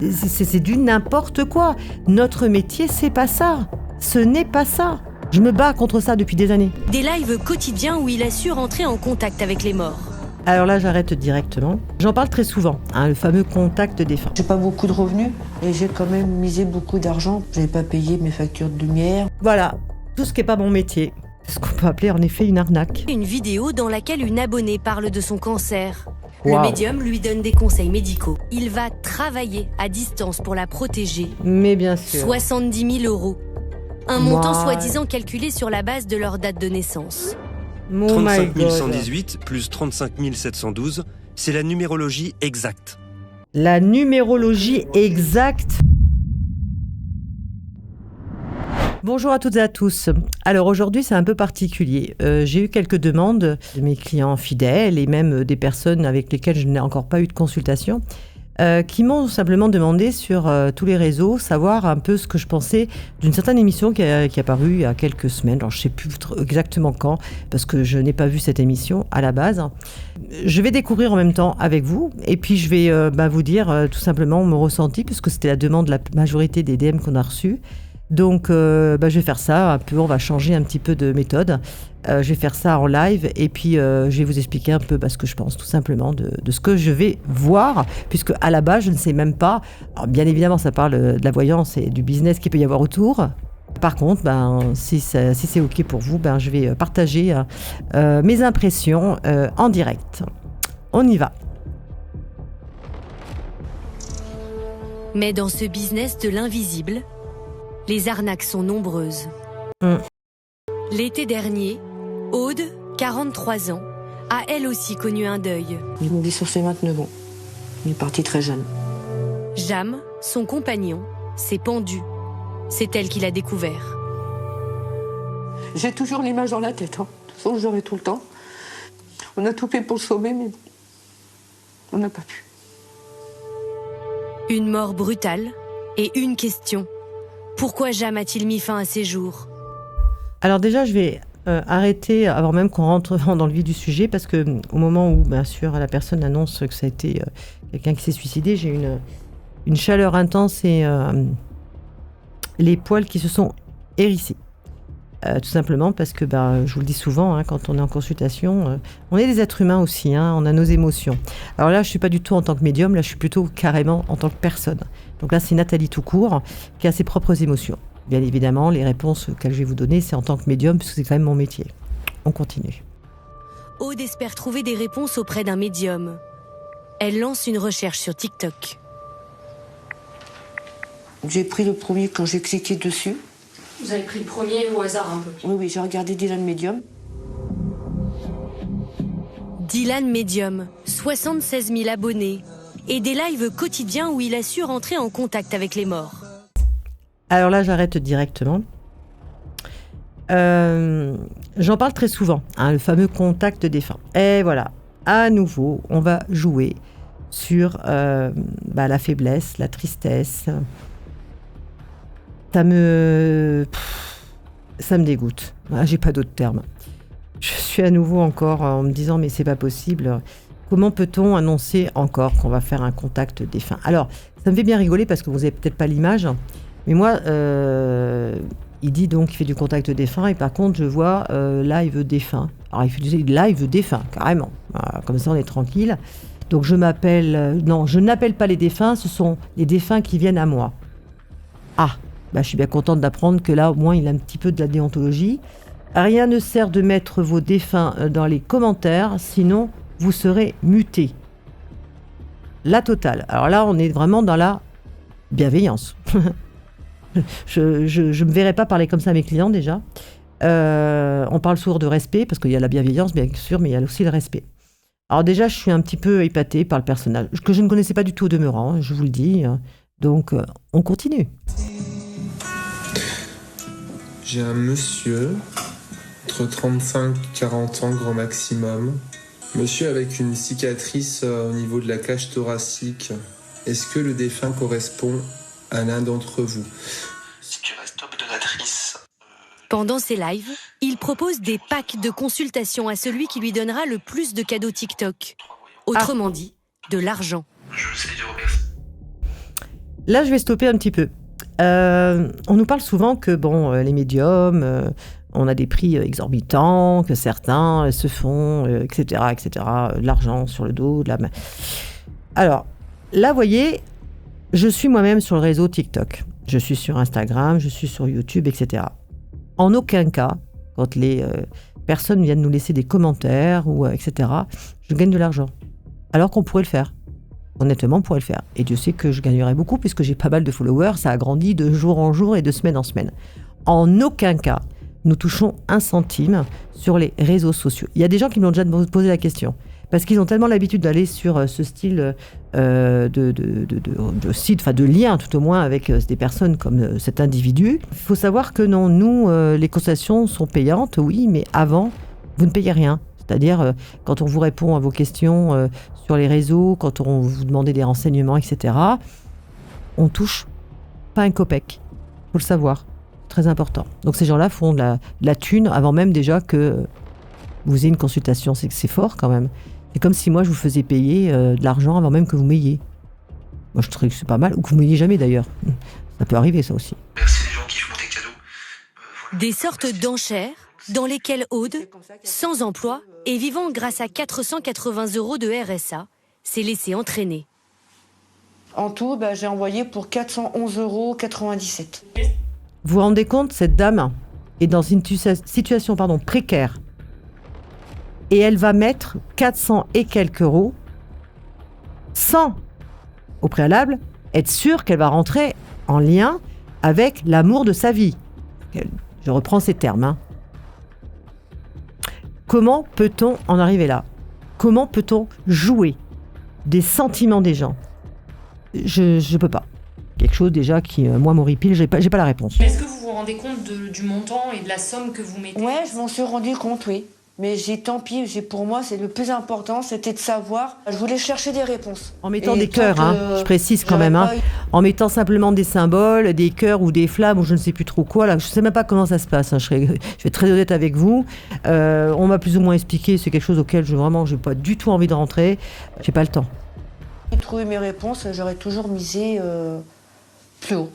C'est du n'importe quoi. Notre métier, c'est pas ça. Ce n'est pas ça. Je me bats contre ça depuis des années. Des lives quotidiens où il assure entrer en contact avec les morts. Alors là, j'arrête directement. J'en parle très souvent, le fameux contact défunt. J'ai pas beaucoup de revenus et j'ai quand même misé beaucoup d'argent. J'avais pas payé mes factures de lumière. Voilà, tout ce qui n'est pas mon métier. C'est ce qu'on peut appeler en effet une arnaque. Une vidéo dans laquelle une abonnée parle de son cancer. Wow. Le médium lui donne des conseils médicaux. Il va travailler à distance pour la protéger. Mais bien sûr. 70 000 €. Un montant soi-disant calculé sur la base de leur date de naissance. 35 118 plus 35 712, c'est la numérologie exacte. La numérologie exacte. Bonjour à toutes et à tous. Alors aujourd'hui, c'est un peu particulier. J'ai eu quelques demandes de mes clients fidèles et même des personnes avec lesquelles je n'ai encore pas eu de consultation qui m'ont simplement demandé sur tous les réseaux savoir un peu ce que je pensais d'une certaine émission qui est apparue il y a quelques semaines. Alors, je ne sais plus exactement quand parce que je n'ai pas vu cette émission à la base. Je vais découvrir en même temps avec vous et puis je vais vous dire tout simplement mon ressenti puisque c'était la demande de la majorité des DM qu'on a reçus. Donc, je vais faire ça un peu, on va changer un petit peu de méthode. Je vais faire ça en live et puis je vais vous expliquer un peu ce que je pense tout simplement de ce que je vais voir, puisque à la base, je ne sais même pas. Alors, bien évidemment, ça parle de la voyance et du business qu'il peut y avoir autour. Par contre, si c'est OK pour vous, je vais partager mes impressions en direct. On y va. Mais dans ce business de l'invisible, les arnaques sont nombreuses. L'été dernier, Aude, 43 ans, a elle aussi connu un deuil. Il m'oublie sur ses 29 ans. Il est parti très jeune. Jam, son compagnon, s'est pendu. C'est elle qui l'a découvert. J'ai toujours l'image dans la tête. De toute façon, je l'aurai tout le temps. On a tout fait pour le sauver, mais on n'a pas pu. Une mort brutale et une question. Pourquoi Jam a-t-il mis fin à ses jours ? Alors déjà, je vais arrêter avant même qu'on rentre dans le vif du sujet parce que au moment où, bien sûr, la personne annonce que ça a été quelqu'un qui s'est suicidé, j'ai une chaleur intense et les poils qui se sont hérissés. Tout simplement parce que, je vous le dis souvent, quand on est en consultation, on est des êtres humains aussi, on a nos émotions. Alors là, je ne suis pas du tout en tant que médium, là, je suis plutôt carrément en tant que personne. Donc là, c'est Nathalie tout court qui a ses propres émotions. Bien évidemment, les réponses que je vais vous donner, c'est en tant que médium, puisque c'est quand même mon métier. On continue. Aude espère trouver des réponses auprès d'un médium. Elle lance une recherche sur TikTok. J'ai pris le premier quand j'ai cliqué dessus. Vous avez pris le premier au hasard un peu ? Oui, j'ai regardé Dylan Medium. Dylan Medium, 76 000 abonnés et des lives quotidiens où il assure entrer en contact avec les morts. Alors là, j'arrête directement. J'en parle très souvent, le fameux contact défunt. Et voilà, à nouveau, on va jouer sur la faiblesse, la tristesse. Ça me dégoûte. J'ai pas d'autres termes. Je suis à nouveau encore en me disant mais c'est pas possible. Comment peut-on annoncer encore qu'on va faire un contact défunt ? Alors, ça me fait bien rigoler parce que vous avez peut-être pas l'image. Mais moi, il dit donc qu'il fait du contact défunt et par contre, je vois live défunt. Alors, il fait du live défunt, carrément. Comme ça, on est tranquille. Donc, je n'appelle pas les défunts, ce sont les défunts qui viennent à moi. Je suis bien contente d'apprendre que là, au moins, il a un petit peu de la déontologie. Rien ne sert de mettre vos défunts dans les commentaires, sinon vous serez mutés. La totale. Alors là, on est vraiment dans la bienveillance. Je ne me verrais pas parler comme ça à mes clients déjà. On parle souvent de respect, parce qu'il y a la bienveillance, bien sûr, mais il y a aussi le respect. Alors déjà, je suis un petit peu épatée par le personnage, que je ne connaissais pas du tout au demeurant, je vous le dis. Donc, on continue. J'ai un monsieur, entre 35 et 40 ans, grand maximum. Monsieur avec une cicatrice au niveau de la cage thoracique. Est-ce que le défunt correspond à l'un d'entre vous ? Si tu restes top donatrice. Pendant ses lives, il propose des packs de consultation à celui qui lui donnera le plus de cadeaux TikTok. Autrement dit, de l'argent. Je sais de remercier. Là, je vais stopper un petit peu. On nous parle souvent que les médiums, on a des prix exorbitants, que certains se font, etc., de l'argent sur le dos, de la main. Alors, là, vous voyez, je suis moi-même sur le réseau TikTok. Je suis sur Instagram, je suis sur YouTube, etc. En aucun cas, quand les personnes viennent nous laisser des commentaires, etc., je gagne de l'argent. Alors qu'on pourrait le faire. Honnêtement, on pourrait le faire. Et Dieu sait que je gagnerais beaucoup puisque j'ai pas mal de followers. Ça a grandi de jour en jour et de semaine en semaine. En aucun cas, nous touchons 1 centime sur les réseaux sociaux. Il y a des gens qui m'ont déjà posé la question. Parce qu'ils ont tellement l'habitude d'aller sur ce style de site, enfin de lien tout au moins avec des personnes comme cet individu. Il faut savoir que non, nous, les consultations sont payantes, oui, mais avant, vous ne payez rien. C'est-à-dire, quand on vous répond à vos questions sur les réseaux, quand on vous demande des renseignements, etc., on touche pas un copec. Il faut le savoir. Très important. Donc ces gens-là font de la thune avant même déjà que vous ayez une consultation. C'est fort quand même. C'est comme si moi je vous faisais payer de l'argent avant même que vous m'ayez. Moi je trouve que c'est pas mal. Ou que vous m'ayez jamais d'ailleurs. Ça peut arriver ça aussi. Merci les gens qui font des cadeaux. Voilà. Des sortes d'enchères dans lesquelles Aude, sans emploi et vivant grâce à 480 € de RSA, s'est laissé entraîner. En tout, j'ai envoyé pour 411,97 €. Vous vous rendez compte, cette dame est dans une situation précaire. Et elle va mettre 400 et quelques euros sans, au préalable, être sûre qu'elle va rentrer en lien avec l'amour de sa vie. Je reprends ces termes. Comment peut-on en arriver là ? Comment peut-on jouer des sentiments des gens ? Je peux pas. Quelque chose déjà qui, moi, m'horripile, j'ai pas la réponse. Mais est-ce que vous vous rendez compte du montant et de la somme que vous mettez ? Ouais, je m'en suis rendu compte, oui. Mais tant pis, pour moi, c'est le plus important, c'était de savoir. Je voulais chercher des réponses. En mettant des cœurs, je précise quand même. En mettant simplement des symboles, des cœurs ou des flammes ou je ne sais plus trop quoi. Là, je ne sais même pas comment ça se passe. Je vais être très honnête avec vous. On m'a plus ou moins expliqué. C'est quelque chose auquel je n'ai pas du tout envie de rentrer. J'ai pas le temps. Si j'ai trouvé mes réponses, j'aurais toujours misé plus haut.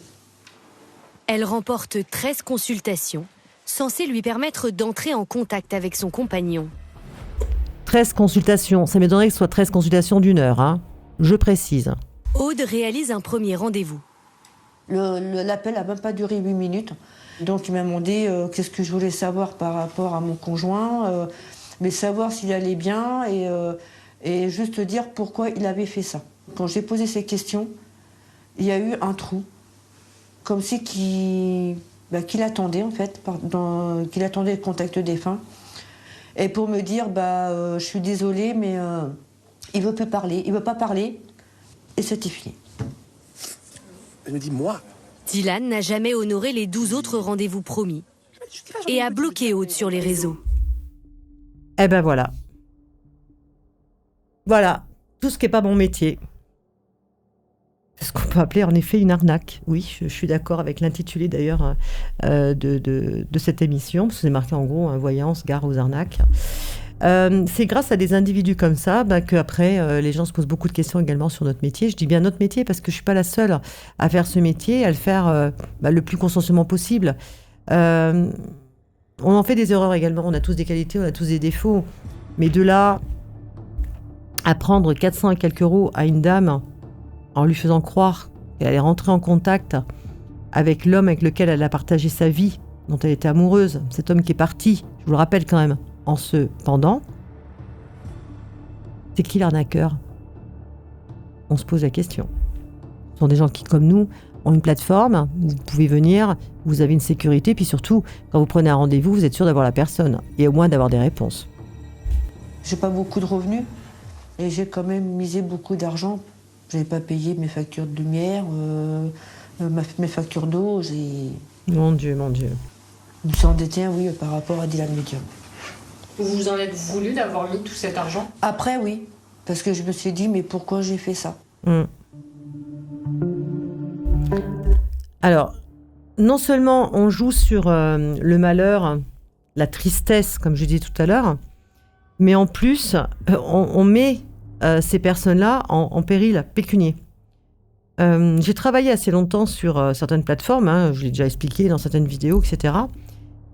Elle remporte 13 consultations, censées lui permettre d'entrer en contact avec son compagnon. 13 consultations, ça m'étonnerait que ce soit 13 consultations d'1 heure, je précise. Aude réalise un premier rendez-vous. L'appel n'a même pas duré 8 minutes. Donc il m'a demandé qu'est-ce que je voulais savoir par rapport à mon conjoint, mais savoir s'il allait bien et juste dire pourquoi il avait fait ça. Quand j'ai posé ces questions, il y a eu un trou, comme si qu'il attendait en fait, qu'il attendait le contact défunt. Et pour me dire, je suis désolée, mais il veut plus parler, il veut pas parler, et c'était fini. Elle me dit, moi. Dylan n'a jamais honoré les 12 autres rendez-vous promis et a bloqué Aude sur les réseaux. Eh ben voilà. Voilà, tout ce qui n'est pas mon métier. C'est ce qu'on peut appeler en effet une arnaque. Oui, je suis d'accord avec l'intitulé d'ailleurs de cette émission, parce que c'est marqué en gros voyance, gare aux arnaques. C'est grâce à des individus comme ça qu'après les gens se posent beaucoup de questions également sur notre métier. Je dis bien notre métier parce que je ne suis pas la seule à faire ce métier, à le faire le plus consciencieusement possible. On en fait des erreurs également, on a tous des qualités, on a tous des défauts. Mais de là à prendre 400 et quelques euros à une dame en lui faisant croire qu'elle allait rentrer en contact avec l'homme avec lequel elle a partagé sa vie, dont elle était amoureuse, cet homme qui est parti, je vous le rappelle quand même, en se pendant, c'est qui l'arnaqueur ? On se pose la question. Ce sont des gens qui, comme nous, ont une plateforme, vous pouvez venir, vous avez une sécurité, puis surtout, quand vous prenez un rendez-vous, vous êtes sûr d'avoir la personne, et au moins d'avoir des réponses. J'ai pas beaucoup de revenus, et j'ai quand même misé beaucoup d'argent. Je n'ai pas payé mes factures de lumière, mes factures d'eau, Mon Dieu. Je me suis endettée, oui, par rapport à Dylan Medium. Vous vous en êtes voulu d'avoir mis tout cet argent ? Après, oui, parce que je me suis dit, mais pourquoi j'ai fait ça ? Alors, non seulement on joue sur le malheur, la tristesse, comme je disais tout à l'heure, mais en plus, on met ces personnes-là en péril pécunier. J'ai travaillé assez longtemps sur certaines plateformes, hein, je l'ai déjà expliqué dans certaines vidéos, etc.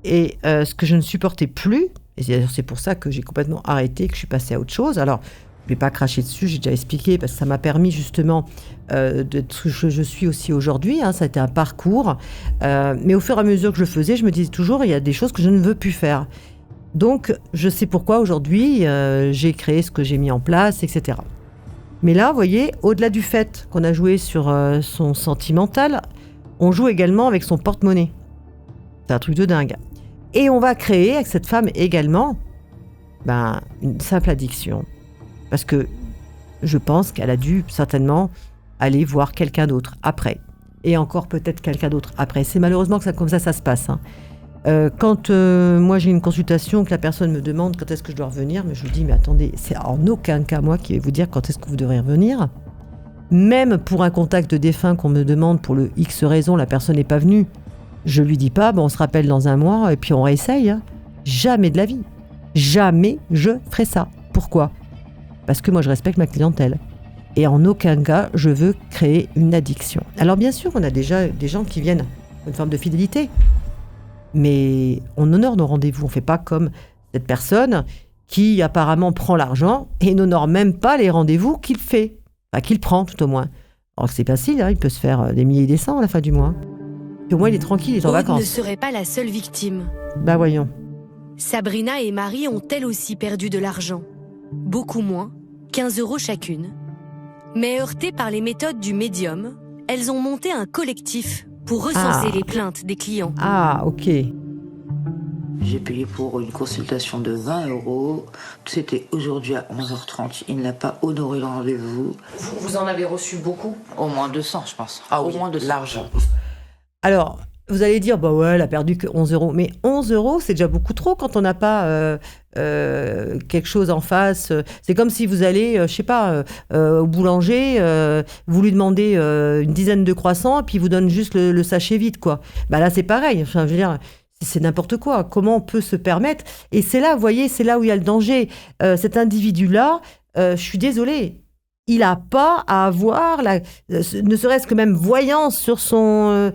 Et ce que je ne supportais plus, et c'est pour ça que j'ai complètement arrêté, que je suis passée à autre chose. Alors, je ne vais pas cracher dessus, j'ai déjà expliqué, parce que ça m'a permis justement d'être ce que je suis aussi aujourd'hui. Hein, ça a été un parcours. Mais au fur et à mesure que je le faisais, je me disais toujours, il y a des choses que je ne veux plus faire. Donc, je sais pourquoi aujourd'hui, j'ai créé ce que j'ai mis en place, etc. Mais là, vous voyez, au-delà du fait qu'on a joué sur son sentimental, on joue également avec son porte-monnaie. C'est un truc de dingue. Et on va créer avec cette femme également une simple addiction. Parce que je pense qu'elle a dû certainement aller voir quelqu'un d'autre après. Et encore peut-être quelqu'un d'autre après. C'est malheureusement que comme ça se passe. Hein. Quand moi j'ai une consultation, que la personne me demande quand est-ce que je dois revenir, mais je lui dis, mais attendez, c'est en aucun cas moi qui vais vous dire quand est-ce que vous devrez revenir. Même pour un contact de défunt qu'on me demande pour le X raison, la personne n'est pas venue. Je lui dis pas, on se rappelle dans un mois et puis on réessaye. Hein. Jamais de la vie. Jamais je ferai ça. Pourquoi ? Parce que moi je respecte ma clientèle. Et en aucun cas je veux créer une addiction. Alors bien sûr, on a déjà des gens qui viennent une forme de fidélité. Mais on honore nos rendez-vous. On ne fait pas comme cette personne qui apparemment prend l'argent et n'honore même pas les rendez-vous qu'il fait. Enfin, qu'il prend tout au moins. Alors que c'est facile, hein, il peut se faire des milliers et des cents à la fin du mois. Et au moins il est tranquille, il est en vacances. Aude ne serait pas la seule victime. Voyons. Sabrina et Marie ont elles aussi perdu de l'argent. Beaucoup moins, 15 € chacune. Mais heurtées par les méthodes du médium, elles ont monté un collectif pour recenser les plaintes des clients. Ah, ok. J'ai payé pour une consultation de 20 €. C'était aujourd'hui à 11h30. Il n'a pas honoré le rendez-vous. Vous en avez reçu beaucoup ? Au moins 200, je pense. Ah oui, au moins 200. L'argent. Alors, vous allez dire, elle a perdu que 11 €. Mais 11 €, c'est déjà beaucoup trop quand on n'a pas quelque chose en face. C'est comme si vous allez, je sais pas, au boulanger, vous lui demandez une dizaine de croissants, puis il vous donne juste le sachet vide, quoi. Là, c'est pareil. Enfin, je veux dire, c'est n'importe quoi. Comment on peut se permettre ? Et c'est là, vous voyez, c'est là où il y a le danger. Cet individu-là, je suis désolée, il n'a pas à avoir, ne serait-ce que même voyance sur son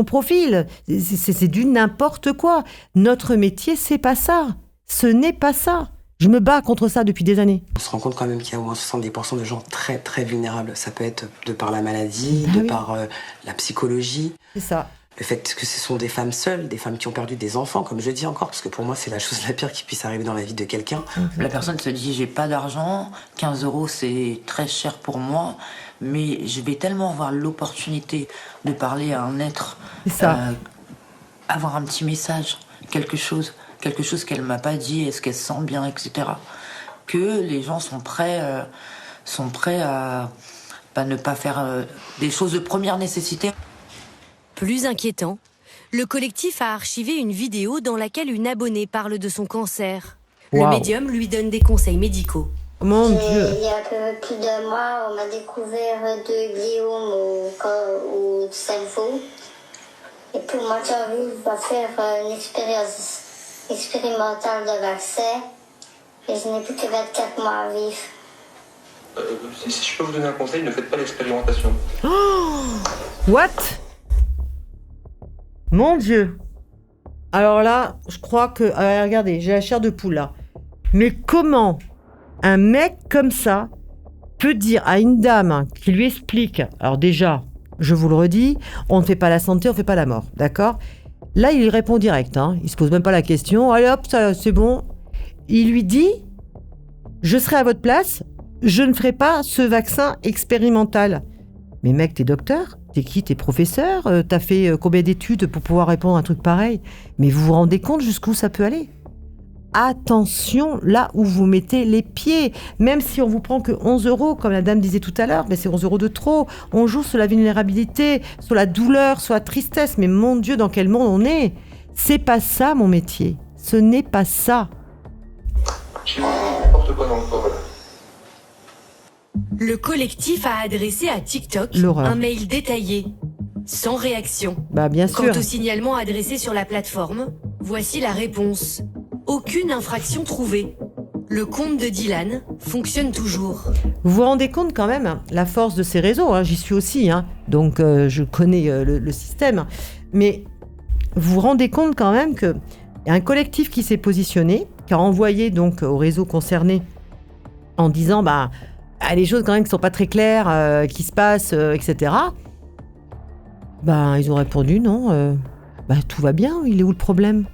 profil. C'est du n'importe quoi. Notre métier, c'est pas ça. Ce n'est pas ça. Je me bats contre ça depuis des années. On se rend compte quand même qu'il y a au moins 70% de gens très très vulnérables. Ça peut être de par la maladie, par la psychologie. C'est ça. Le fait que ce sont des femmes seules, des femmes qui ont perdu des enfants, comme je dis encore, parce que pour moi c'est la chose la pire qui puisse arriver dans la vie de quelqu'un. La personne se dit, j'ai pas d'argent, 15 € c'est très cher pour moi, mais je vais tellement avoir l'opportunité de parler à un être, avoir un petit message, quelque chose qu'elle m'a pas dit, est-ce qu'elle se sent bien, etc. Que les gens sont prêts à ne pas faire des choses de première nécessité. Plus inquiétant, le collectif a archivé une vidéo dans laquelle une abonnée parle de son cancer. Wow. Le médium lui donne des conseils médicaux. Mon Dieu. Il y a un peu plus d'un mois, on m'a découvert 2 gliomes au cerveau. Et puis moi, j'ai envie de faire une expérience expérimentale de vaccin. Et je n'ai plus que 24 mois à vivre. Si je peux vous donner un conseil, ne faites pas l'expérimentation. Oh, what ? Mon Dieu. Alors là, je crois que... regardez, j'ai la chair de poule là. Mais comment un mec comme ça peut dire à une dame qui lui explique... Alors déjà, je vous le redis, on ne fait pas la santé, on ne fait pas la mort, d'accord ? Là, il répond direct, hein. Il se pose même pas la question. Allez hop, ça, c'est bon. Il lui dit, je serai à votre place, je ne ferai pas ce vaccin expérimental. Mais mec, t'es docteur ? T'es qui ? T'es professeur ? T'as fait combien d'études pour pouvoir répondre à un truc pareil ? Mais vous vous rendez compte jusqu'où ça peut aller ? Attention là où vous mettez les pieds. Même si on vous prend que 11 €, comme la dame disait tout à l'heure, mais c'est 11 € de trop. On joue sur la vulnérabilité, sur la douleur, sur la tristesse. Mais mon Dieu, dans quel monde on est ? C'est pas ça mon métier. Ce n'est pas ça. J'ai n'importe quoi dans le corps, là. Le collectif a adressé à TikTok un mail détaillé, sans réaction. Bien sûr. Quant au signalement adressé sur la plateforme, voici la réponse. Aucune infraction trouvée. Le compte de Dylan fonctionne toujours. Vous vous rendez compte quand même la force de ces réseaux, hein, j'y suis aussi, hein, donc je connais le système, mais vous vous rendez compte quand même qu'il y a un collectif qui s'est positionné, qui a envoyé donc au réseau concerné en disant les choses quand même qui ne sont pas très claires, qui se passent, etc. Ils ont répondu non, tout va bien, il est où le problème ?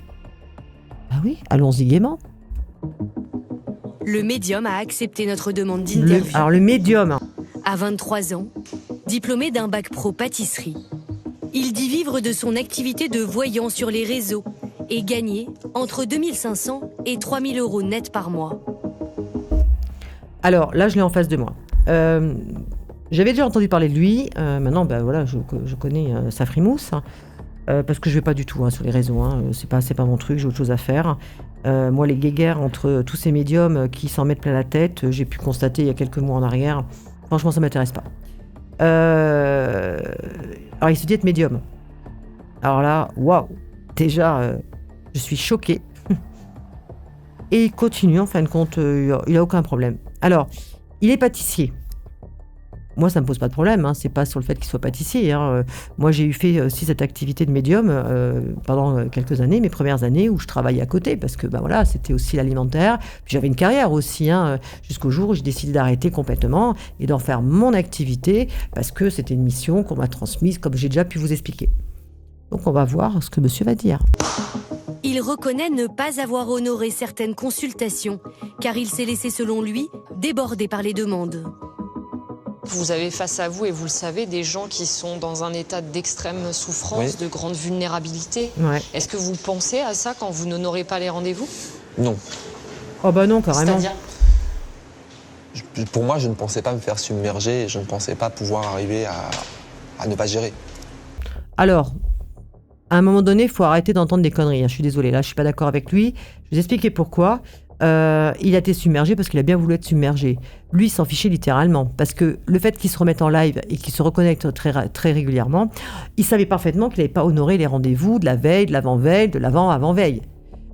Oui, allons-y gaiement. Le médium a accepté notre demande d'interview. Alors le médium. À 23 ans, diplômé d'un bac pro pâtisserie, il dit vivre de son activité de voyant sur les réseaux et gagner entre 2500 et 3000 euros net par mois. Alors là, je l'ai en face de moi. J'avais déjà entendu parler de lui. Maintenant, je connais sa frimousse. Parce que je vais pas du tout sur les réseaux. C'est pas mon truc, j'ai autre chose à faire. Moi, les guéguerres entre tous ces médiums qui s'en mettent plein la tête, j'ai pu constater il y a quelques mois en arrière. Franchement, ça m'intéresse pas. Alors, il se dit être médium. Alors là, waouh. Déjà, je suis choquée. Et il continue, en fin de compte, il a aucun problème. Alors, il est pâtissier. Moi, ça ne me pose pas de problème, c'est pas sur le fait qu'il soit pâtissier. Moi, j'ai fait aussi cette activité de médium pendant quelques années, mes premières années où je travaillais à côté, parce que c'était aussi l'alimentaire. Puis j'avais une carrière aussi, jusqu'au jour où j'ai décidé d'arrêter complètement et d'en faire mon activité, parce que c'était une mission qu'on m'a transmise, comme j'ai déjà pu vous expliquer. Donc, on va voir ce que monsieur va dire. Il reconnaît ne pas avoir honoré certaines consultations, car il s'est laissé, selon lui, déborder par les demandes. Vous avez face à vous, et vous le savez, des gens qui sont dans un état d'extrême souffrance, de grande vulnérabilité. Ouais. Est-ce que vous pensez à ça quand vous n'honorez pas les rendez-vous ? Non. Oh non, carrément. C'est-à-dire ? Pour moi, je ne pensais pas me faire submerger, je ne pensais pas pouvoir arriver à ne pas gérer. Alors, à un moment donné, il faut arrêter d'entendre des conneries. Je suis désolée, là, je suis pas d'accord avec lui. Je vais vous expliquer pourquoi. Il a été submergé parce qu'il a bien voulu être submergé. Lui, il s'en fichait littéralement. Parce que le fait qu'il se remette en live et qu'il se reconnecte très, très régulièrement, il savait parfaitement qu'il n'avait pas honoré les rendez-vous de la veille, de l'avant-veille, de l'avant-avant-veille.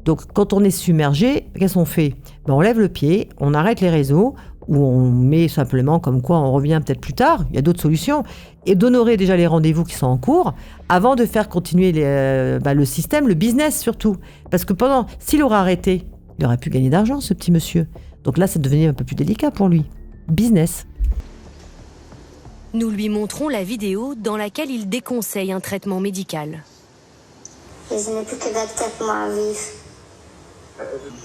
Donc, quand on est submergé, qu'est-ce qu'on fait ? On lève le pied, on arrête les réseaux, ou on met simplement comme quoi on revient peut-être plus tard, il y a d'autres solutions, et d'honorer déjà les rendez-vous qui sont en cours, avant de faire continuer le système, le business surtout. Parce que s'il aurait arrêté, il aurait pu gagner d'argent, ce petit monsieur. Donc là, ça devenait un peu plus délicat pour lui. Business. Nous lui montrons la vidéo dans laquelle il déconseille un traitement médical. Et je n'ai plus que d'acceptement à vivre.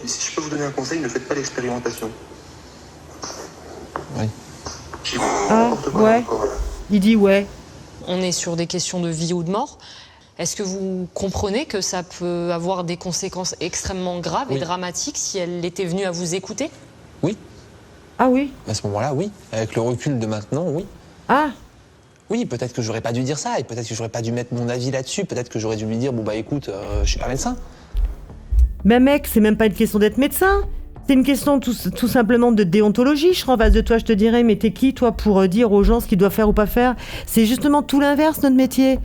Si je peux vous donner un conseil, ne faites pas l'expérimentation. Oui. Ouais. Il dit ouais. On est sur des questions de vie ou de mort. Est-ce que vous comprenez que ça peut avoir des conséquences extrêmement graves et dramatiques si elle était venue à vous écouter ? Oui. Ah oui ? À ce moment-là, oui. Avec le recul de maintenant, oui. Ah. Oui, peut-être que j'aurais pas dû dire ça, et peut-être que j'aurais pas dû mettre mon avis là-dessus, peut-être que j'aurais dû lui dire, écoute, je suis pas médecin. Mais mec, c'est même pas une question d'être médecin. C'est une question tout simplement de déontologie. Je serais en face de toi, je te dirais, mais t'es qui, toi, pour dire aux gens ce qu'ils doivent faire ou pas faire ? C'est justement tout l'inverse, notre métier.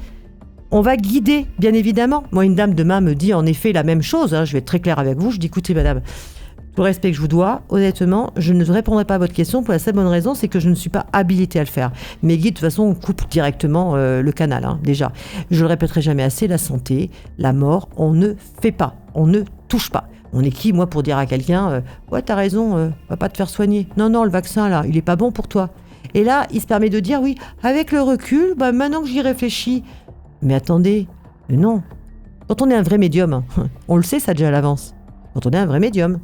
On va guider, bien évidemment. Moi, une dame demain me dit en effet la même chose. Je vais être très claire avec vous. Je dis, écoutez, madame, tout le respect que je vous dois, honnêtement, je ne répondrai pas à votre question pour la seule bonne raison, c'est que je ne suis pas habilitée à le faire. Mes guides, de toute façon, on coupe directement le canal, déjà. Je le répéterai jamais assez, la santé, la mort, on ne fait pas, on ne touche pas. On est qui, moi, pour dire à quelqu'un, ouais, t'as raison, on va pas te faire soigner. Non, le vaccin, là, il est pas bon pour toi. Et là, il se permet de dire, oui, avec le recul, maintenant que j'y réfléchis. Mais attendez, non. Quand on est un vrai médium, on le sait ça déjà à l'avance. Quand on est un vrai médium.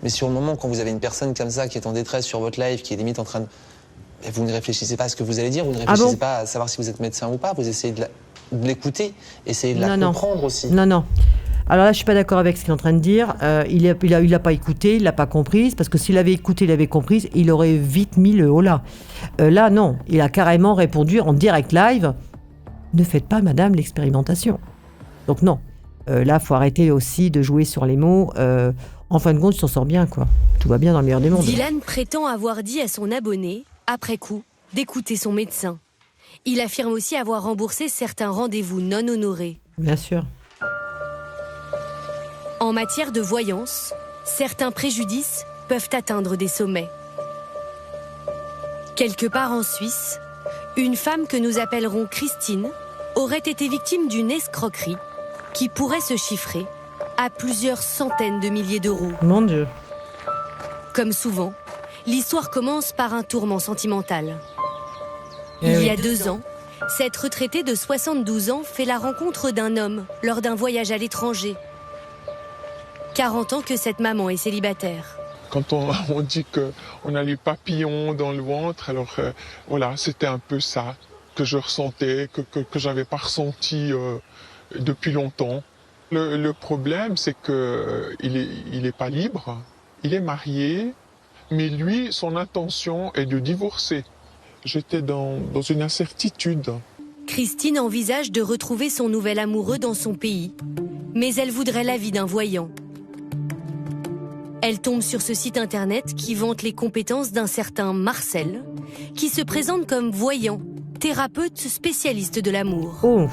Mais sur le moment, quand vous avez une personne comme ça qui est en détresse sur votre live, qui est limite en train de... Et vous ne réfléchissez pas à ce que vous allez dire, vous ne réfléchissez pas à savoir si vous êtes médecin ou pas, vous essayez de l'écouter, essayez de la comprendre aussi. Non. Alors là, je suis pas d'accord avec ce qu'il est en train de dire. Il a pas écouté, il l'a pas compris, parce que s'il avait écouté, il avait compris, il aurait vite mis le holà. Là, non. Il a carrément répondu en direct live. Ne faites pas, madame, l'expérimentation. Donc non. Là, faut arrêter aussi de jouer sur les mots. En fin de compte, il s'en sort bien, quoi. Tout va bien dans le meilleur des mondes. Dylan prétend avoir dit à son abonné, après coup, d'écouter son médecin. Il affirme aussi avoir remboursé certains rendez-vous non honorés. Bien sûr. En matière de voyance, certains préjudices peuvent atteindre des sommets. Quelque part en Suisse, une femme que nous appellerons Christine aurait été victime d'une escroquerie qui pourrait se chiffrer à plusieurs centaines de milliers d'euros. Mon Dieu. Comme souvent, l'histoire commence par un tourment sentimental. Il y a 2 ans, cette retraitée de 72 ans fait la rencontre d'un homme lors d'un voyage à l'étranger. 40 ans que cette maman est célibataire. Quand on dit qu'on a les papillons dans le ventre, alors voilà, c'était un peu ça que je ressentais, que j'avais pas ressenti depuis longtemps. Le problème, c'est qu'il est pas libre, il est marié, mais lui, son intention est de divorcer. J'étais dans une incertitude. Christine envisage de retrouver son nouvel amoureux dans son pays, mais elle voudrait l'avis d'un voyant. Elle tombe sur ce site internet qui vante les compétences d'un certain Marcel, qui se présente comme voyant, thérapeute spécialiste de l'amour. Oh.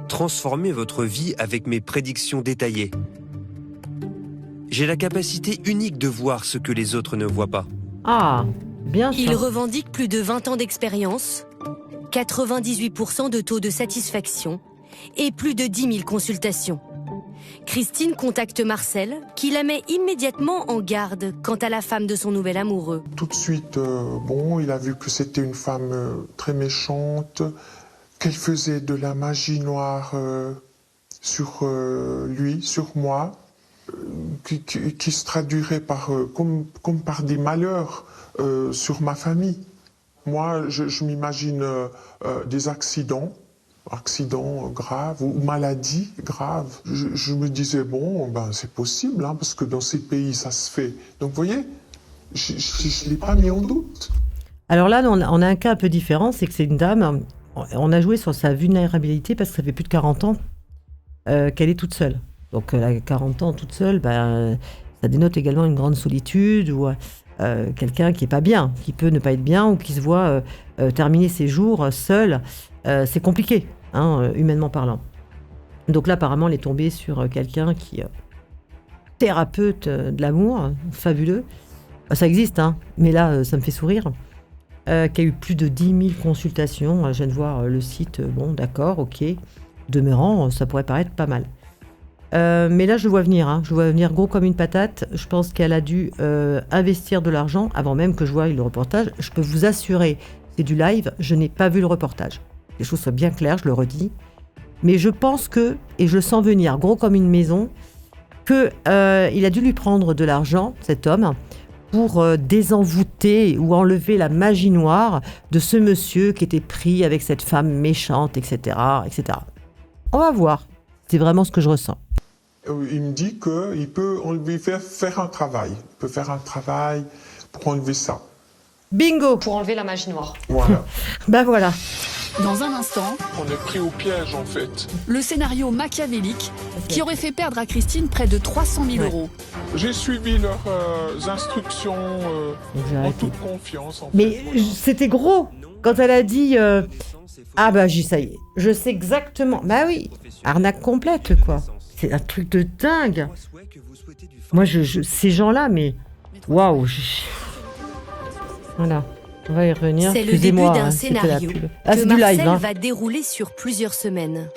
Transformez votre vie avec mes prédictions détaillées. J'ai la capacité unique de voir ce que les autres ne voient pas. Ah, bien sûr. Il revendique plus de 20 ans d'expérience, 98% de taux de satisfaction et plus de 10 000 consultations. Christine contacte Marcel, qui la met immédiatement en garde quant à la femme de son nouvel amoureux. Tout de suite, il a vu que c'était une femme très méchante, qu'elle faisait de la magie noire sur lui, sur moi, qui se traduirait comme par des malheurs sur ma famille. Moi, je m'imagine des accidents graves ou maladies graves. Je me disais, c'est possible, parce que dans ces pays, ça se fait. Donc, vous voyez, je ne l'ai pas mis en doute. Alors là, on a un cas un peu différent, c'est que c'est une dame, on a joué sur sa vulnérabilité parce que ça fait plus de 40 ans qu'elle est toute seule. Donc, elle a 40 ans toute seule, ça dénote également une grande solitude ou quelqu'un qui n'est pas bien, qui peut ne pas être bien ou qui se voit terminer ses jours seul. C'est compliqué, humainement parlant. Donc là, apparemment, elle est tombée sur quelqu'un qui est thérapeute de l'amour, fabuleux. Ça existe, mais là, ça me fait sourire. Qui a eu plus de 10 000 consultations. Je viens de voir le site, d'accord, ok. Demeurant, ça pourrait paraître pas mal. Mais là, je le vois venir. Je le vois venir gros comme une patate. Je pense qu'elle a dû investir de l'argent avant même que je voie le reportage. Je peux vous assurer, c'est du live, je n'ai pas vu le reportage. Les choses soient bien claires, je le redis. Mais je pense et je le sens venir gros comme une maison, qu'il a dû lui prendre de l'argent, cet homme, pour désenvoûter ou enlever la magie noire de ce monsieur qui était pris avec cette femme méchante, etc., etc. On va voir. C'est vraiment ce que je ressens. Il me dit qu'il peut faire un travail. Il peut faire un travail pour enlever ça. Bingo! Pour enlever la magie noire. Voilà. Voilà. Dans un instant, on est pris au piège en fait. Le scénario machiavélique qui aurait fait perdre à Christine près de 300 000 euros. J'ai suivi leurs instructions en toute confiance. Mais c'était gros quand elle a dit ça y est, je sais exactement. Bah oui, arnaque complète quoi. C'est un truc de dingue. Moi, ces gens-là, mais waouh. Voilà. On va y revenir. C'est le début d'un scénario que Marcel va dérouler sur plusieurs semaines.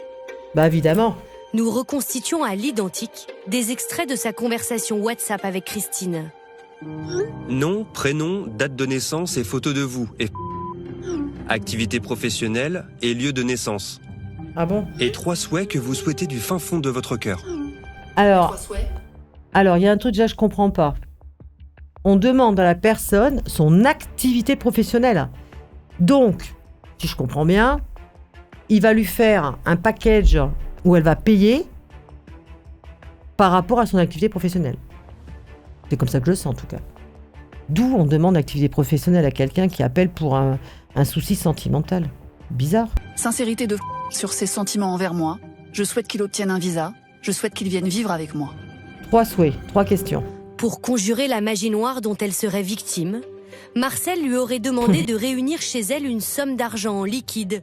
Évidemment. Nous reconstituons à l'identique des extraits de sa conversation WhatsApp avec Christine. Nom, prénom, date de naissance et photo de vous. Activité professionnelle et lieu de naissance. Ah bon? Et 3 souhaits que vous souhaitez du fin fond de votre cœur. Alors, il y a un truc déjà je comprends pas. On demande à la personne son activité professionnelle. Donc, si je comprends bien, il va lui faire un package où elle va payer par rapport à son activité professionnelle. C'est comme ça que je le sens en tout cas. D'où on demande l'activité professionnelle à quelqu'un qui appelle pour un souci sentimental. Bizarre. Sincérité de sur ses sentiments envers moi. Je souhaite qu'il obtienne un visa. Je souhaite qu'il vienne vivre avec moi. 3 souhaits, 3 questions. Pour conjurer la magie noire dont elle serait victime, Marcel lui aurait demandé de réunir chez elle une somme d'argent en liquide,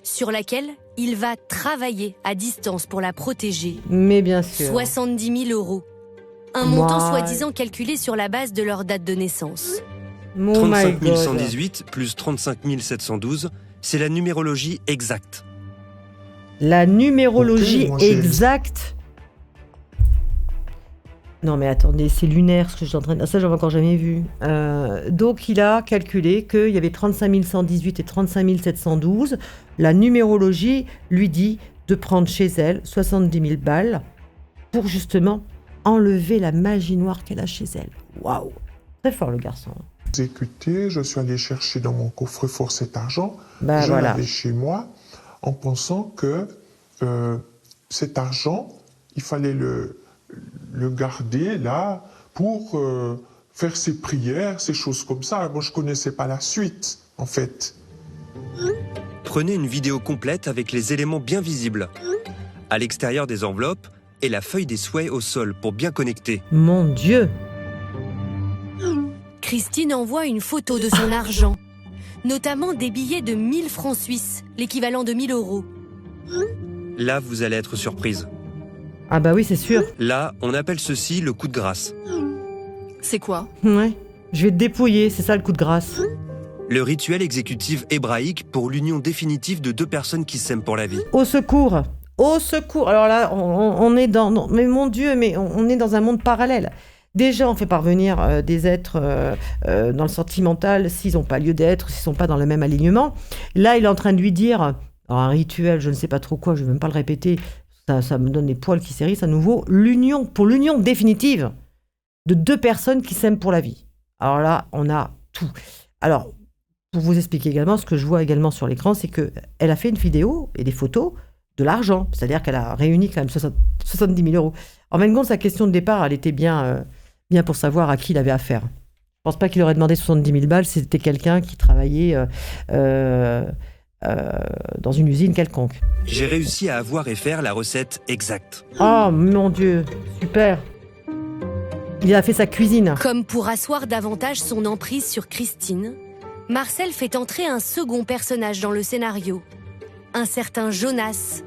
sur laquelle il va travailler à distance pour la protéger. Mais bien sûr. 70 000 euros. Un montant soi-disant calculé sur la base de leur date de naissance. 35 118 plus 35 712, c'est la numérologie exacte. La numérologie exacte. Non mais attendez, c'est lunaire ce que je suis en train de... Ça, j'en ai encore jamais vu. Donc, il a calculé qu'il y avait 35 118 et 35 712. La numérologie lui dit de prendre chez elle 70 000 balles pour justement enlever la magie noire qu'elle a chez elle. Waouh! Très fort le garçon. Exécuté, je suis allé chercher dans mon coffre-fort cet argent. Je l'avais chez moi en pensant que cet argent, il fallait le garder là pour faire ses prières, ces choses comme ça. Moi, je ne connaissais pas la suite, en fait. Prenez une vidéo complète avec les éléments bien visibles. À l'extérieur des enveloppes et la feuille des souhaits au sol pour bien connecter. Mon Dieu! Christine envoie une photo de son argent, notamment des billets de 1000 francs suisses, l'équivalent de 1000 €. Là, vous allez être surprise. Ah bah oui, c'est sûr. Là, on appelle ceci le coup de grâce. C'est quoi? Ouais, je vais te dépouiller, c'est ça le coup de grâce. Le rituel exécutif hébraïque pour l'union définitive de deux personnes qui s'aiment pour la vie. Au secours! Au secours! Alors là, on est dans... Non, mais mon Dieu, mais on est dans un monde parallèle. Déjà, on fait parvenir des êtres dans le sentimental s'ils n'ont pas lieu d'être, s'ils ne sont pas dans le même alignement. Là, il est en train de lui dire, un rituel, je ne sais pas trop quoi, je ne vais même pas le répéter, ça me donne les poils qui s'hérissent à nouveau, pour l'union définitive de deux personnes qui s'aiment pour la vie. Alors là, on a tout. Alors, pour vous expliquer également, ce que je vois également sur l'écran, c'est qu'elle a fait une vidéo et des photos de l'argent, c'est-à-dire qu'elle a réuni quand même 70 000 €. En même temps, sa question de départ, elle était bien pour savoir à qui il avait affaire. Je ne pense pas qu'il aurait demandé 70 000 balles si c'était quelqu'un qui travaillait dans une usine quelconque. J'ai réussi à avoir et faire la recette exacte. Oh mon Dieu, super! Il a fait sa cuisine. Comme pour asseoir davantage son emprise sur Christine, Marcel fait entrer un second personnage dans le scénario, un certain Jonas.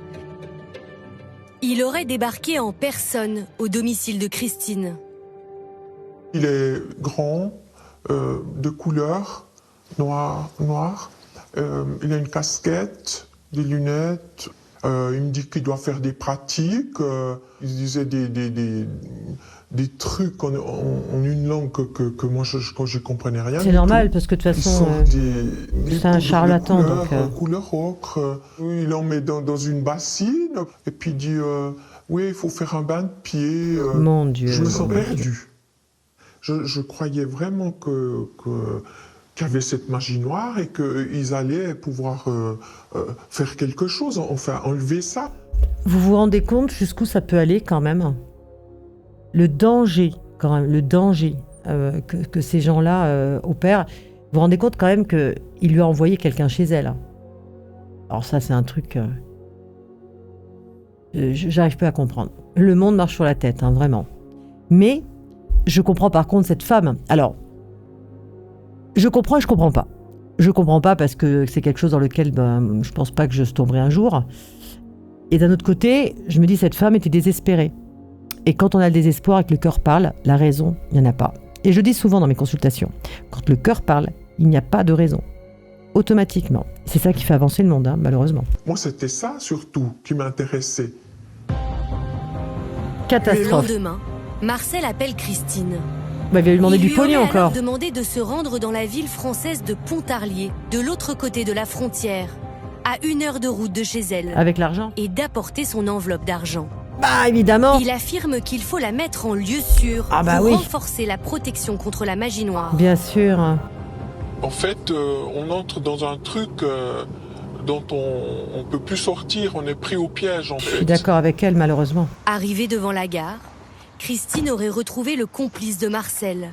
Il aurait débarqué en personne au domicile de Christine. Il est grand, de couleur noire. Il a une casquette, des lunettes. Il me dit qu'il doit faire des pratiques. Il disait des trucs en une langue que moi, je comprenais rien. C'est normal, parce que de toute façon, c'est un charlatan. Couleur ocre. Il en met dans une bassine. Et puis il dit, oui, il faut faire un bain de pied. Mon Dieu. Je me sens perdu. Je croyais vraiment qu'il y avait cette magie noire et qu'ils allaient pouvoir faire quelque chose, enfin enlever ça. Vous vous rendez compte jusqu'où ça peut aller quand même? Le danger que ces gens-là opèrent. Vous vous rendez compte quand même qu'il lui a envoyé quelqu'un chez elle. Alors ça, c'est un truc... j'arrive pas à comprendre. Le monde marche sur la tête, hein, vraiment. Mais je comprends par contre cette femme. Alors, je comprends et je comprends pas. Je comprends pas parce que c'est quelque chose dans lequel je pense pas que je tomberai un jour. Et d'un autre côté, je me dis cette femme était désespérée. Et quand on a le désespoir et que le cœur parle, la raison, il n'y en a pas. Et je dis souvent dans mes consultations, quand le cœur parle, il n'y a pas de raison. Automatiquement. C'est ça qui fait avancer le monde, hein, malheureusement. Moi, c'était ça surtout qui m'intéressait. Catastrophe. Le lendemain, Marcel appelle Christine. Il va lui demander du pognon encore. Il lui demandé de se rendre dans la ville française de Pontarlier, de l'autre côté de la frontière, à 1 heure de route de chez elle. Avec l'argent. Et d'apporter son enveloppe d'argent. Bah évidemment. Il affirme qu'il faut la mettre en lieu sûr pour renforcer la protection contre la magie noire. Bien sûr. En fait, on entre dans un truc dont on peut plus sortir, on est pris au piège en fait. Je suis d'accord avec elle malheureusement. Arrivée devant la gare, Christine aurait retrouvé le complice de Marcel,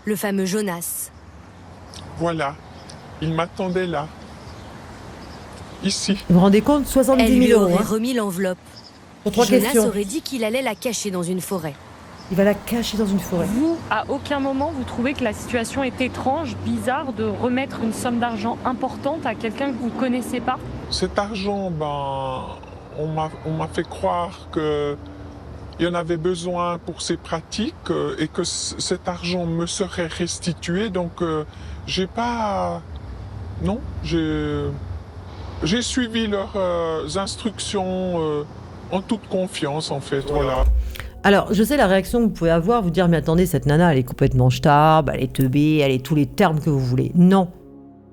le fameux Jonas. Voilà, il m'attendait là. Ici. Vous vous rendez compte, 70 000 €. Elle lui aurait remis l'enveloppe. Jonas questions. aurait dit qu'il allait la cacher dans une forêt. Il va la cacher dans une forêt. Vous, à aucun moment, vous trouvez que la situation est étrange, bizarre de remettre une somme d'argent importante à quelqu'un que vous ne connaissez pas? Cet argent, on m'a fait croire que il en avait besoin pour ses pratiques et que cet argent me serait restitué. Donc, j'ai pas... Non, j'ai suivi leurs instructions en toute confiance, en fait, voilà. Alors, je sais la réaction que vous pouvez avoir, vous dire, mais attendez, cette nana, elle est complètement ch'tarbe, elle est teubée, elle est tous les termes que vous voulez. Non,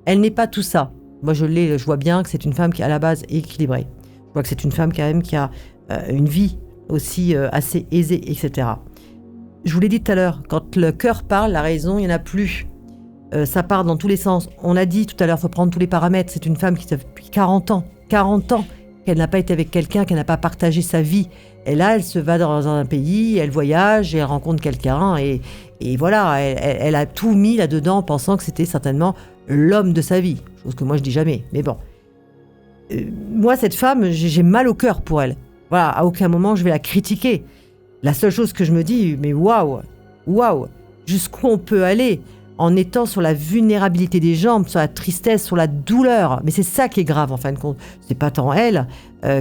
elle n'est pas tout ça. Moi, je vois bien que c'est une femme qui, à la base, est équilibrée. Je vois que c'est une femme, quand même, qui a une vie aussi assez aisée, etc. Je vous l'ai dit tout à l'heure, quand le cœur parle, la raison, il n'y en a plus. Ça part dans tous les sens. On a dit tout à l'heure, il faut prendre tous les paramètres. C'est une femme qui, depuis 40 ans, qu'elle n'a pas été avec quelqu'un, qu'elle n'a pas partagé sa vie. Et là, elle se va dans un pays, elle voyage, et elle rencontre quelqu'un, et voilà, elle a tout mis là-dedans en pensant que c'était certainement l'homme de sa vie. Chose que moi, je dis jamais. Mais bon. Moi, cette femme, j'ai mal au cœur pour elle. Voilà, à aucun moment, je vais la critiquer. La seule chose que je me dis, mais waouh, jusqu'où on peut aller en étant sur la vulnérabilité des gens, sur la tristesse, sur la douleur. Mais c'est ça qui est grave, en fin de compte. C'est pas tant elle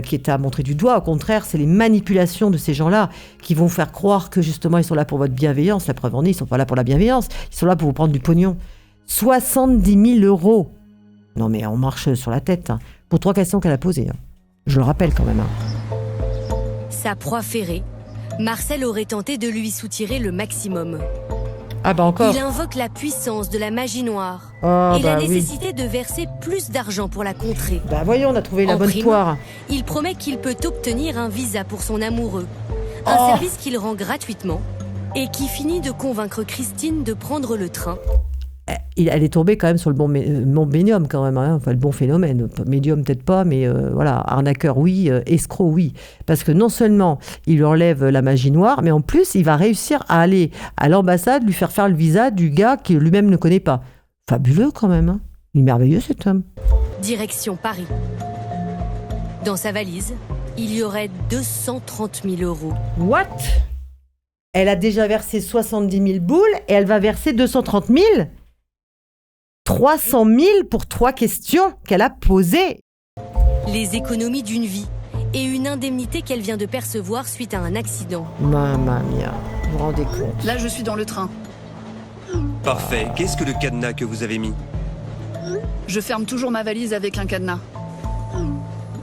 qui est à montrer du doigt. Au contraire, c'est les manipulations de ces gens-là qui vont faire croire que, justement, ils sont là pour votre bienveillance. La preuve en est, ils sont pas là pour la bienveillance. Ils sont là pour vous prendre du pognon. 70 000 €. Non, mais on marche sur la tête. Hein. Pour 3 questions qu'elle a posées. Hein. Je le rappelle quand même. Hein. Sa proie ferrée, Marcel aurait tenté de lui soutirer le maximum. Ah bah encore. Il invoque la puissance de la magie noire et la nécessité de verser plus d'argent pour la contrer. Bah voyons, on a trouvé la bonne poire. Il promet qu'il peut obtenir un visa pour son amoureux. Un service qu'il rend gratuitement et qui finit de convaincre Christine de prendre le train. Elle est tombée quand même sur le bon médium quand même, hein. Enfin le bon phénomène. Médium peut-être pas, mais voilà, arnaqueur oui, escroc oui. Parce que non seulement il lui enlève la magie noire, mais en plus il va réussir à aller à l'ambassade, lui faire le visa du gars qui lui-même ne connaît pas. Fabuleux quand même, hein. Il est merveilleux cet homme. Direction Paris. Dans sa valise, il y aurait 230 000 €. What ? Elle a déjà versé 70 000 boules et elle va verser 230 000 ? 300 000 pour 3 questions qu'elle a posées. Les économies d'une vie et une indemnité qu'elle vient de percevoir suite à un accident. Mamma mia, vous vous rendez compte ? Là, je suis dans le train. Parfait. Qu'est-ce que le cadenas que vous avez mis ? Je ferme toujours ma valise avec un cadenas.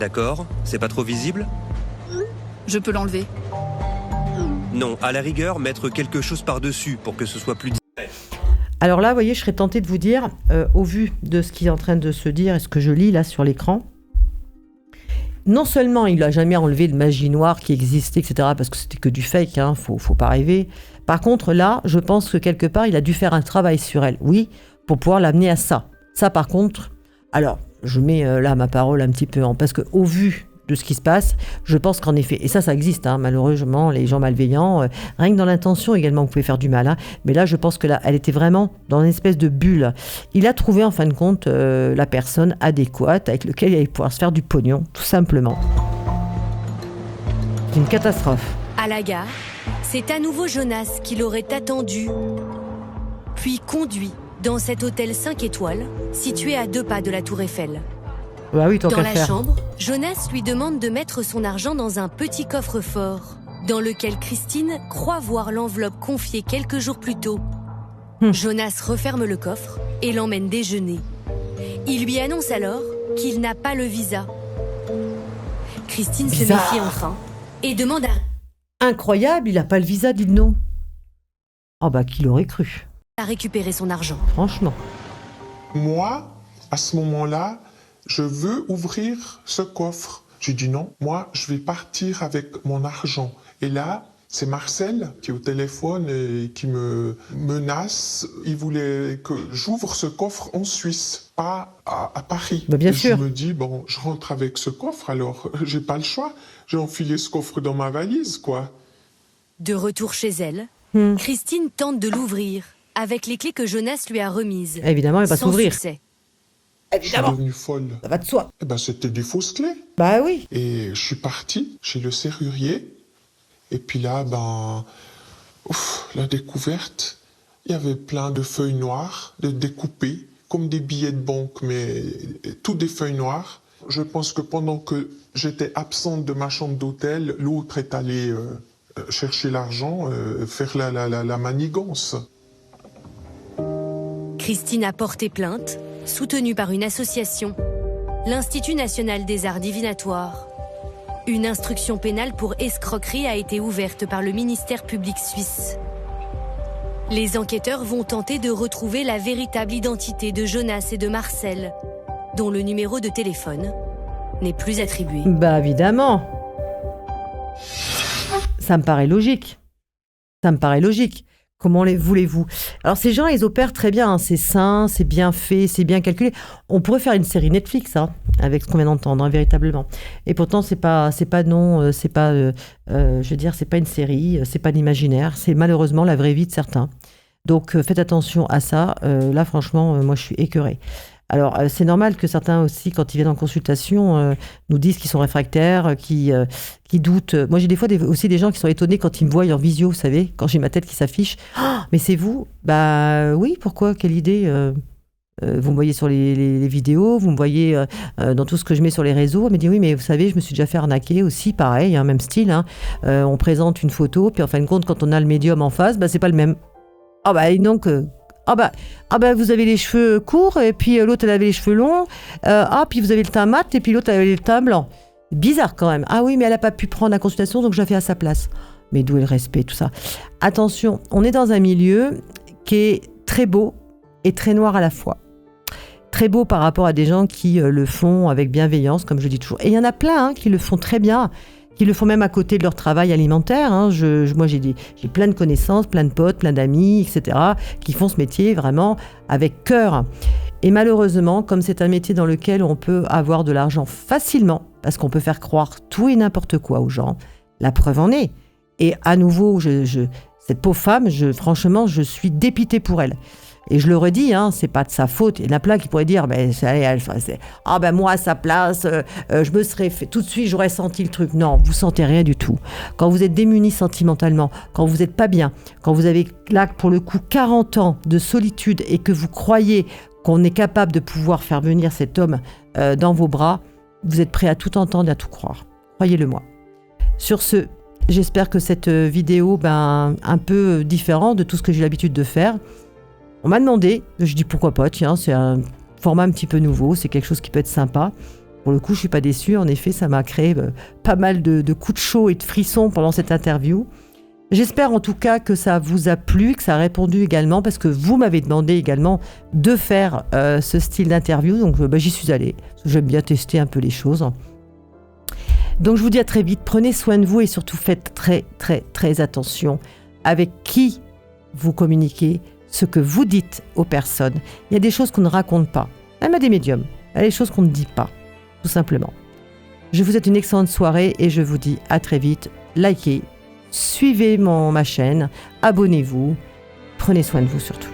D'accord. C'est pas trop visible ? Je peux l'enlever. Non, à la rigueur, mettre quelque chose par-dessus pour que ce soit plus discret. Alors là, vous voyez, je serais tentée de vous dire, au vu de ce qui est en train de se dire et ce que je lis là sur l'écran, non seulement il n'a jamais enlevé de magie noire qui existait, etc., parce que c'était que du fake, hein, faut pas rêver. Par contre, là, je pense que quelque part, il a dû faire un travail sur elle, oui, pour pouvoir l'amener à ça. Ça, par contre, alors, je mets là ma parole un petit peu en... Parce qu'au vu de ce qui se passe, je pense qu'en effet, et ça existe, hein, malheureusement, les gens malveillants, rien que dans l'intention également, vous pouvez faire du mal, hein, mais là, je pense que là, elle était vraiment dans une espèce de bulle. Il a trouvé, en fin de compte, la personne adéquate avec laquelle il allait pouvoir se faire du pognon, tout simplement. C'est une catastrophe. À la gare, c'est à nouveau Jonas qui l'aurait attendu, puis conduit dans cet hôtel 5 étoiles, situé à 2 pas de la Tour Eiffel. Bah oui, tant dans qu'à la faire. chambre, Jonas lui demande de mettre son argent dans un petit coffre-fort, dans lequel Christine croit voir l'enveloppe confiée quelques jours plus tôt. Jonas referme le coffre et l'emmène déjeuner. Il lui annonce alors qu'il n'a pas le visa. Christine se méfie enfin et demande Incroyable, il n'a pas le visa, dites non. Oh bah, qui l'aurait cru ? À récupérer son argent. Franchement. Moi, à ce moment-là, je veux ouvrir ce coffre. J'ai dit non, moi, je vais partir avec mon argent. Et là, c'est Marcel qui est au téléphone et qui me menace. Il voulait que j'ouvre ce coffre en Suisse, pas à Paris. Bah bien sûr. Je me dis, bon, je rentre avec ce coffre, alors j'ai pas le choix. J'ai enfilé ce coffre dans ma valise, quoi. De retour chez elle, Christine tente de l'ouvrir avec les clés que Jonas lui a remises. Évidemment, elle va s'ouvrir. Succès. Évidemment. Je suis devenue folle. Ça va de soi. Eh ben, c'était des fausses clés. Bah oui. Et je suis parti chez le serrurier. Et puis là, la découverte, il y avait plein de feuilles noires, de découpées, comme des billets de banque, mais toutes des feuilles noires. Je pense que pendant que j'étais absente de ma chambre d'hôtel, l'autre est allé chercher l'argent, faire la manigance. Christine a porté plainte, soutenue par une association, l'Institut national des arts divinatoires. Une instruction pénale pour escroquerie a été ouverte par le ministère public suisse. Les enquêteurs vont tenter de retrouver la véritable identité de Jonas et de Marcel, dont le numéro de téléphone n'est plus attribué. Bah évidemment. Ça me paraît logique. Comment les voulez-vous ? Alors ces gens, ils opèrent très bien, hein. C'est sain, c'est bien fait, c'est bien calculé. On pourrait faire une série Netflix, hein, avec ce qu'on vient d'entendre, hein, véritablement. Et pourtant, c'est pas c'est pas une série, c'est pas l'imaginaire, c'est malheureusement la vraie vie de certains. Donc faites attention à ça. Là, franchement, moi, je suis écœurée. Alors, c'est normal que certains aussi, quand ils viennent en consultation, nous disent qu'ils sont réfractaires, qui doutent. Moi, j'ai des fois aussi des gens qui sont étonnés quand ils me voient en visio, vous savez, quand j'ai ma tête qui s'affiche. Oh, mais c'est vous ? Bah oui, pourquoi ? Quelle idée ? Vous me voyez sur les vidéos, vous me voyez dans tout ce que je mets sur les réseaux. On me dit oui, mais vous savez, je me suis déjà fait arnaquer aussi, pareil, hein, même style. Hein. On présente une photo, puis en fin de compte, quand on a le médium en face, bah, c'est pas le même. Ah bah, et donc... vous avez les cheveux courts, et puis l'autre, elle avait les cheveux longs. Puis vous avez le teint mat, et puis l'autre, elle avait le teint blanc. Bizarre quand même. Ah oui, mais elle n'a pas pu prendre la consultation, donc je la fais à sa place. Mais d'où est le respect, tout ça ? Attention, on est dans un milieu qui est très beau et très noir à la fois. Très beau par rapport à des gens qui le font avec bienveillance, comme je dis toujours. Et il y en a plein qui le font très bien, qui le font même à côté de leur travail alimentaire. Hein. Moi, j'ai plein de connaissances, plein de potes, plein d'amis, etc., qui font ce métier vraiment avec cœur. Et malheureusement, comme c'est un métier dans lequel on peut avoir de l'argent facilement, parce qu'on peut faire croire tout et n'importe quoi aux gens, la preuve en est. Et à nouveau, cette pauvre femme, franchement, je suis dépitée pour elle. Et je le redis, hein, c'est pas de sa faute. Il y en a plein qui pourraient dire, moi à sa place, je me serais fait tout de suite, j'aurais senti le truc. Non, vous sentez rien du tout. Quand vous êtes démuni sentimentalement, quand vous n'êtes pas bien, quand vous avez là pour le coup 40 ans de solitude et que vous croyez qu'on est capable de pouvoir faire venir cet homme dans vos bras, vous êtes prêt à tout entendre et à tout croire. Croyez-le-moi. Sur ce, j'espère que cette vidéo, un peu différente de tout ce que j'ai l'habitude de faire. On m'a demandé, je dis pourquoi pas, tiens, c'est un format un petit peu nouveau, c'est quelque chose qui peut être sympa. Pour le coup, je suis pas déçue, en effet, ça m'a créé pas mal de coups de chaud et de frissons pendant cette interview. J'espère en tout cas que ça vous a plu, que ça a répondu également, parce que vous m'avez demandé également de faire ce style d'interview, donc j'y suis allée, parce que j'aime bien tester un peu les choses. Donc je vous dis à très vite, prenez soin de vous et surtout faites très très très attention avec qui vous communiquez, ce que vous dites aux personnes. Il y a des choses qu'on ne raconte pas, même à des médiums. Il y a des choses qu'on ne dit pas, tout simplement. Je vous souhaite une excellente soirée et je vous dis à très vite. Likez, suivez ma chaîne, abonnez-vous, prenez soin de vous surtout.